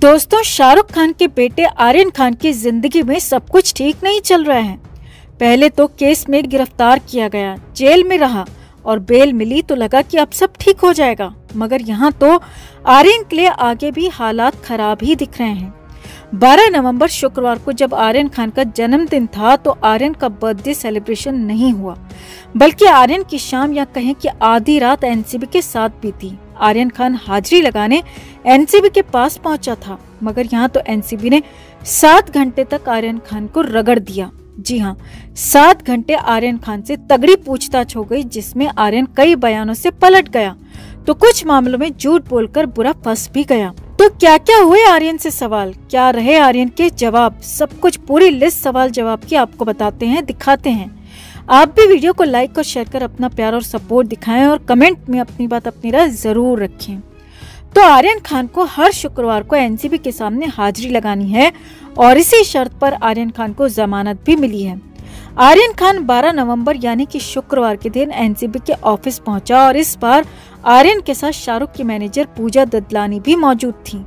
दोस्तों, शाहरुख खान के बेटे आर्यन खान की जिंदगी में सब कुछ ठीक नहीं चल रहा है। पहले तो केस में गिरफ्तार किया गया, जेल में रहा और बेल मिली तो लगा कि अब सब ठीक हो जाएगा, मगर यहाँ तो आर्यन के लिए आगे भी हालात खराब ही दिख रहे हैं। 12 नवंबर शुक्रवार को जब आर्यन खान का जन्मदिन था तो आर्यन का बर्थडे सेलिब्रेशन नहीं हुआ, बल्कि आर्यन की शाम या कहें कि आधी रात एनसीबी के साथ बीती। आर्यन खान हाजिरी लगाने एनसीबी के पास पहुंचा था, मगर यहाँ तो एनसीबी ने 7 घंटे तक आर्यन खान को रगड़ दिया। जी हाँ, 7 घंटे आर्यन खान से तगड़ी पूछताछ हो गई, जिसमें आर्यन कई बयानों से पलट गया तो कुछ मामलों में झूठ बोलकर बुरा फंस भी गया। तो क्या क्या हुए आर्यन से सवाल, क्या रहे आर्यन के जवाब, सब कुछ पूरी लिस्ट सवाल जवाब की आपको बताते हैं, दिखाते हैं। आप भी वीडियो को लाइक और शेयर कर अपना प्यार और सपोर्ट दिखाएं और कमेंट में अपनी बात अपनी राय जरूर रखें। तो आर्यन खान को हर शुक्रवार को एनसीबी के सामने हाजिरी लगानी है और इसी शर्त पर आर्यन खान को जमानत भी मिली है। आर्यन खान 12 नवंबर यानी कि शुक्रवार के दिन एनसीबी के ऑफिस पहुंचा और इस बार आर्यन के साथ शाहरुख की मैनेजर पूजा ददलानी भी मौजूद थी।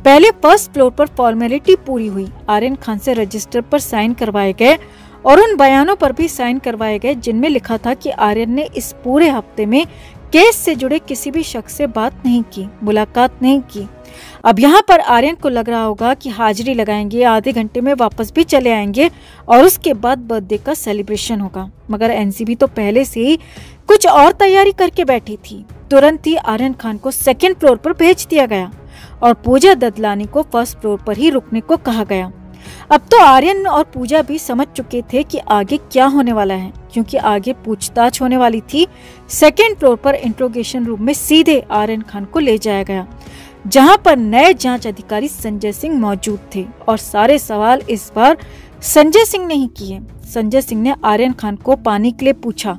पहले फर्स्ट फ्लोर पर फॉर्मेलिटी पूरी हुई, आर्यन खान से रजिस्टर पर साइन करवाए गए और उन बयानों पर भी साइन करवाए गए जिनमें लिखा था कि आर्यन ने इस पूरे हफ्ते में केस से जुड़े किसी भी शख्स से बात नहीं की, मुलाकात नहीं की। अब यहाँ पर आर्यन को लग रहा होगा कि हाजिरी लगाएंगे, आधे घंटे में वापस भी चले आएंगे और उसके बाद बर्थडे का सेलिब्रेशन होगा, मगर एनसीबी तो पहले से ही कुछ और तैयारी करके बैठी थी। तुरंत ही आर्यन खान को सेकेंड फ्लोर पर भेज दिया गया और पूजा ददलानी को फर्स्ट फ्लोर पर ही रुकने को कहा गया। अब तो आर्यन और पूजा भी समझ चुके थे कि आगे क्या होने वाला है, क्योंकि आगे पूछताछ होने वाली थी। सेकेंड फ्लोर पर इंट्रोगेशन रूम में सीधे आर्यन खान को ले जाया गया, जहां पर नए जांच अधिकारी संजय सिंह मौजूद थे और सारे सवाल इस बार संजय सिंह ने ही किए। संजय सिंह ने आर्यन खान को पानी के लिए पूछा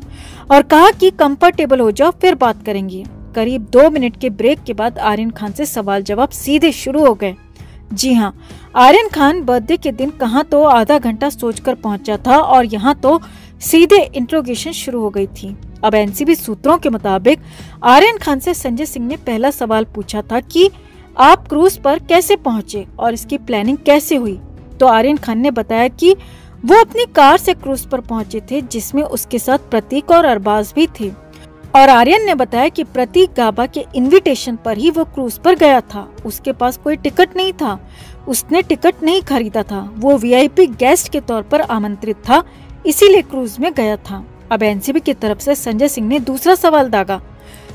और कहा कि कंफर्टेबल हो जाओ, फिर बात करेंगे। करीब 2 मिनट के ब्रेक के बाद आर्यन खान से सवाल जवाब सीधे शुरू हो गए। जी हाँ, आर्यन खान बर्थडे के दिन कहाँ तो आधा घंटा सोचकर पहुंचा था और यहाँ तो सीधे इंट्रोगेशन शुरू हो गई थी। अब एनसीबी सूत्रों के मुताबिक आर्यन खान से संजय सिंह ने पहला सवाल पूछा था कि आप क्रूज पर कैसे पहुंचे और इसकी प्लानिंग कैसे हुई। तो आर्यन खान ने बताया कि वो अपनी कार से क्रूज पर पहुंचे थे, जिसमें उसके साथ प्रतीक और अरबाज भी थे। और आर्यन ने बताया कि प्रतीक गाबा के इनविटेशन पर ही वो क्रूज पर गया था, उसके पास कोई टिकट नहीं था, उसने टिकट नहीं खरीदा था, वो वीआईपी गेस्ट के तौर पर आमंत्रित था, इसीलिए क्रूज में गया था। अब एनसीबी की तरफ से संजय सिंह ने दूसरा सवाल दागा।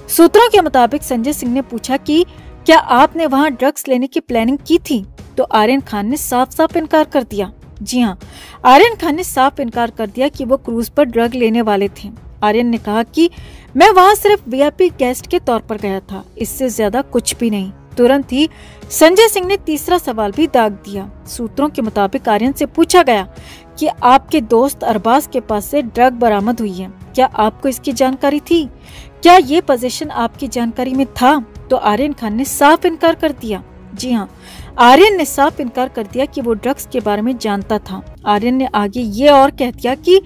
सूत्रों के मुताबिक संजय सिंह ने पूछा कि क्या आपने वहाँ ड्रग्स लेने की प्लानिंग की थी। तो आर्यन खान ने साफ साफ इनकार कर दिया। जी हाँ, आर्यन खान ने साफ इनकार कर दिया कि वो क्रूज पर ड्रग लेने वाले थे। आर्यन ने कहा कि मैं वहाँ सिर्फ वीआईपी गेस्ट के तौर पर गया था, इससे ज्यादा कुछ भी नहीं। तुरंत ही संजय सिंह ने तीसरा सवाल भी दाग दिया। सूत्रों के मुताबिक आर्यन से पूछा गया कि आपके दोस्त अरबाज के पास से ड्रग बरामद हुई है, क्या आपको इसकी जानकारी थी, क्या ये पोजीशन आपकी जानकारी में था। तो आर्यन खान ने साफ इनकार कर दिया। जी हाँ, आर्यन ने साफ इनकार कर दिया कि वो ड्रग्स के बारे में जानता था। आर्यन ने आगे ये और कह दिया कि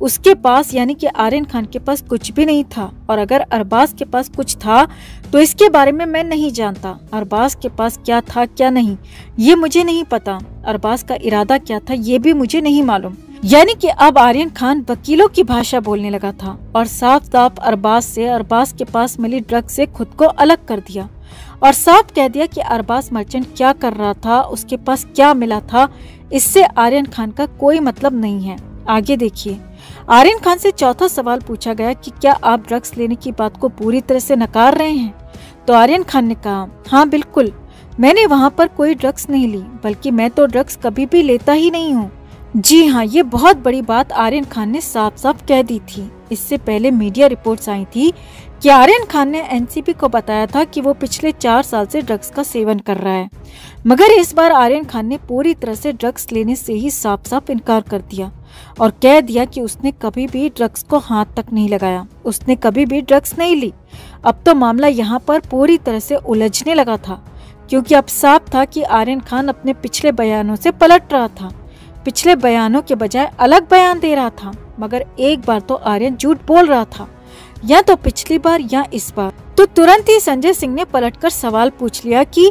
उसके पास यानी कि आर्यन खान के पास कुछ भी नहीं था और अगर अरबाज के पास कुछ था तो इसके बारे में मैं नहीं जानता। अरबाज के पास क्या था क्या नहीं ये मुझे नहीं पता, अरबाज का इरादा क्या था ये भी मुझे नहीं मालूम। यानी कि अब आर्यन खान वकीलों की भाषा बोलने लगा था और साफ साफ अरबाज के पास मिली ड्रग से खुद को अलग कर दिया और साफ कह दिया कि अरबाज मर्चेंट क्या कर रहा था, उसके पास क्या मिला था, इससे आर्यन खान का कोई मतलब नहीं है। आगे देखिए, आर्यन खान से चौथा सवाल पूछा गया कि क्या आप ड्रग्स लेने की बात को पूरी तरह से नकार रहे हैं। तो आर्यन खान ने कहा, हाँ बिल्कुल, मैंने वहाँ पर कोई ड्रग्स नहीं ली, बल्कि मैं तो ड्रग्स कभी भी लेता ही नहीं हूँ। जी हाँ, ये बहुत बड़ी बात आर्यन खान ने साफ साफ कह दी थी। इससे पहले मीडिया रिपोर्ट्स आई थी कि आर्यन खान ने एनसीबी को बताया था कि वो पिछले 4 साल से ड्रग्स का सेवन कर रहा है, मगर इस बार आर्यन खान ने पूरी तरह से ड्रग्स लेने से ही साफ साफ इनकार कर दिया और कह दिया कि उसने कभी भी ड्रग्स को हाथ तक नहीं लगाया, उसने कभी भी ड्रग्स नहीं ली। अब तो मामला यहाँ पर पूरी तरह से उलझने लगा था, क्योंकि अब साफ था कि आर्यन खान अपने पिछले बयानों से पलट रहा था, पिछले बयानों के बजाय अलग बयान दे रहा था। मगर एक बार तो आर्यन झूठ बोल रहा था, या तो पिछली बार या इस बार। तो तुरंत ही संजय सिंह ने पलटकर सवाल पूछ लिया कि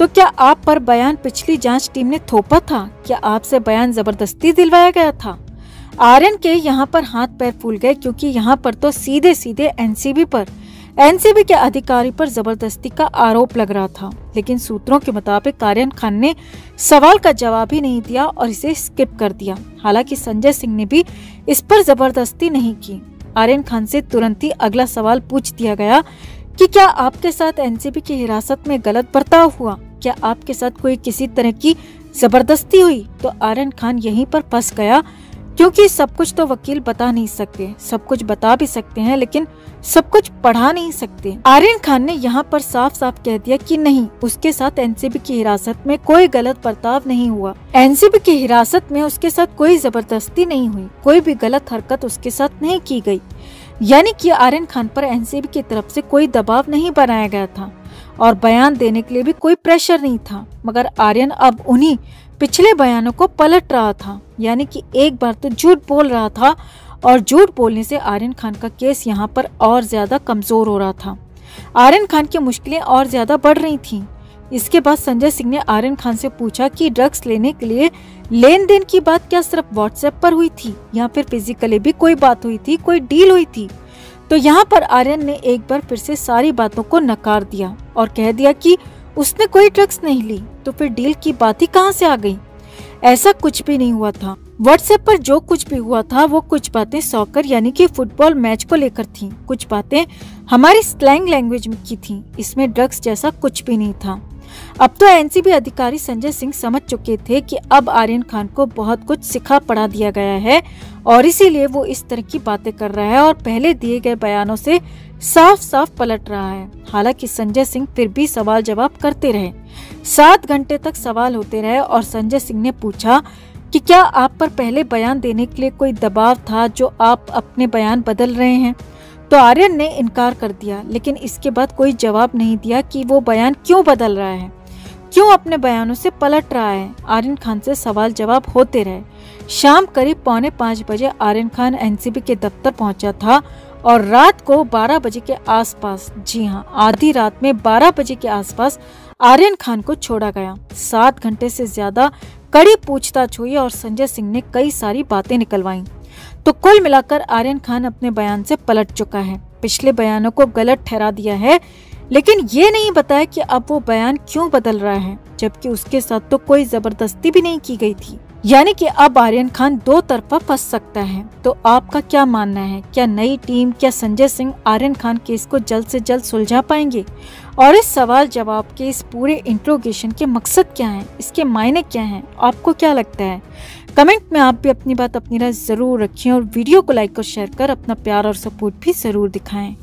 तो क्या आप पर बयान पिछली जांच टीम ने थोपा था? क्या आपसे बयान जबरदस्ती दिलवाया गया था? आर्यन के यहाँ पर हाथ पैर फूल गए, क्योंकि यहाँ पर तो सीधे सीधे एनसीबी के अधिकारी पर जबरदस्ती का आरोप लग रहा था। लेकिन सूत्रों के मुताबिक आर्यन खान ने सवाल का जवाब ही नहीं दिया और इसे स्किप कर दिया। हालांकि संजय सिंह ने भी इस पर जबरदस्ती नहीं की। आर्यन खान से तुरंत ही अगला सवाल पूछ दिया गया कि क्या आपके साथ एनसीबी की हिरासत में गलत बर्ताव हुआ? क्या आपके साथ कोई किसी तरह की जबरदस्ती हुई? तो आर्यन खान यहीं पर फंस गया, क्योंकि सब कुछ तो वकील बता नहीं सकते। सब कुछ बता भी सकते हैं, लेकिन सब कुछ पढ़ा नहीं सकते। आर्यन खान ने यहाँ पर साफ साफ कह दिया कि नहीं, उसके साथ एनसीबी की हिरासत में कोई गलत बर्ताव नहीं हुआ। एनसीबी की हिरासत में उसके साथ कोई जबरदस्ती नहीं हुई, कोई भी गलत हरकत उसके साथ नहीं की गई। यानी कि आर्यन खान पर एनसीबी की तरफ से कोई दबाव नहीं बनाया गया था और बयान देने के लिए भी कोई प्रेशर नहीं था। मगर आर्यन अब उन्हीं पिछले बयानों को पलट रहा था। यानी कि एक बार तो झूठ बोल रहा था और झूठ बोलने से आर्यन खान का केस यहाँ पर और ज्यादा कमजोर हो रहा था। आर्यन खान की मुश्किलें और ज्यादा बढ़ रही थीं। इसके बाद संजय सिंह ने आर्यन खान से पूछा कि ड्रग्स लेने के लिए लेन देन की बात क्या सिर्फ व्हाट्सएप पर हुई थी या फिर फिजिकली भी कोई बात हुई थी, कोई डील हुई थी? तो यहाँ पर आर्यन ने एक बार फिर से सारी बातों को नकार दिया और कह दिया कि उसने कोई ड्रग्स नहीं ली। तो फिर डील की बात ही कहाँ से आ गई? ऐसा कुछ भी नहीं हुआ था। व्हाट्सएप पर जो कुछ भी हुआ था वो कुछ बातें सॉकर यानी कि फुटबॉल मैच को लेकर थीं, कुछ बातें हमारी स्लैंग लैंग्वेज में की थीं। इसमें ड्रग्स जैसा कुछ भी नहीं था। अब तो एनसीबी अधिकारी संजय सिंह समझ चुके थे कि अब आर्यन खान को बहुत कुछ सिखा पढ़ा दिया गया है और इसीलिए वो इस तरह की बातें कर रहा है और पहले दिए गए बयानों से साफ साफ पलट रहा है। हालांकि संजय सिंह फिर भी सवाल जवाब करते रहे। 7 घंटे तक सवाल होते रहे और संजय सिंह ने पूछा कि क्या आप पर पहले बयान देने के लिए कोई दबाव था जो आप अपने बयान बदल रहे हैं? तो आर्यन ने इनकार कर दिया, लेकिन इसके बाद कोई जवाब नहीं दिया कि वो बयान क्यों बदल रहा है, क्यों अपने बयानों से पलट रहा है। आर्यन खान से सवाल जवाब होते रहे। शाम करीब 4:45 बजे आर्यन खान एनसीबी के दफ्तर पहुंचा था और रात को 12 बजे के आसपास, जी हाँ, आधी रात में 12 बजे के आसपास आर्यन खान को छोड़ा गया। 7 घंटे से ज्यादा कड़ी पूछताछ हुई और संजय सिंह ने कई सारी बातें निकलवाई। तो कुल मिलाकर आर्यन खान अपने बयान से पलट चुका है। पिछले बयानों को गलत ठहरा दिया है, लेकिन ये नहीं बताया कि अब वो बयान क्यों बदल रहा है, जबकि उसके साथ तो कोई जबरदस्ती भी नहीं की गई थी। यानी कि अब आर्यन खान दो तरफा फंस सकता है। तो आपका क्या मानना है? क्या नई टीम, क्या संजय सिंह आर्यन खान केस को जल्द से जल्द सुलझा पाएंगे? और इस सवाल जवाब के इस पूरे इंट्रोगेशन के मकसद क्या है, इसके मायने क्या हैं? आपको क्या लगता है? कमेंट में आप भी अपनी बात, अपनी राय जरूर रखें और वीडियो को लाइक और शेयर कर अपना प्यार और सपोर्ट भी जरूर दिखाएं।